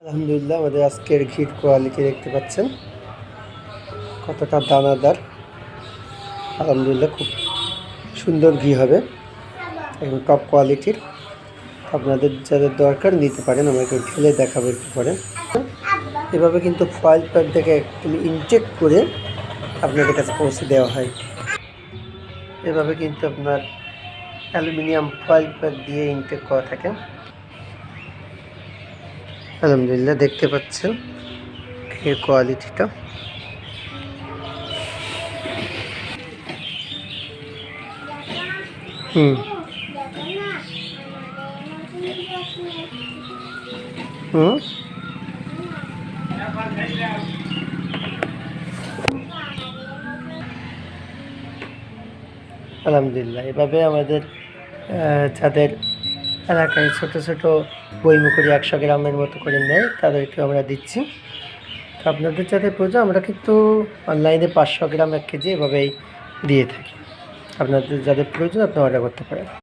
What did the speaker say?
আলহামদুলিল্লাহ, আমাদের আজকের ঘির কোয়ালিটি দেখতে পাচ্ছেন কতটা দানাদার। আলহামদুলিল্লাহ, খুব সুন্দর ঘি হবে এবং টপ কোয়ালিটির। আপনাদের যাদের দরকার নিতে পারেন, আমাকে ঢেলে দেখাবো একটু পরে। এভাবে কিন্তু ফয়েল প্যাক থেকে একচুয়ালি ইনটেক করে আপনাদের কাছে পৌঁছে দেওয়া হয়। এভাবে কিন্তু আপনার অ্যালুমিনিয়াম ফয়েল প্যাক দিয়ে ইনটেক করা থাকে। আলহামদুলিল্লাহ, দেখতে পাচ্ছেন ঘির কোয়ালিটিটা। হুম হুম আলহামদুলিল্লাহ, এভাবে আমাদের যাদের এলাকায় ছোট ছোট বইমু করে 100 গ্রামের মতো করে নেয়, তাদেরকে আমরা দিচ্ছি। তো আপনাদের যাদের প্রয়োজন, আমরা কিন্তু অনলাইনে 500 গ্রাম 1 কেজি এভাবেই দিয়ে থাকি। আপনাদের যাদের প্রয়োজন, আপনি অর্ডার করতে পারেন।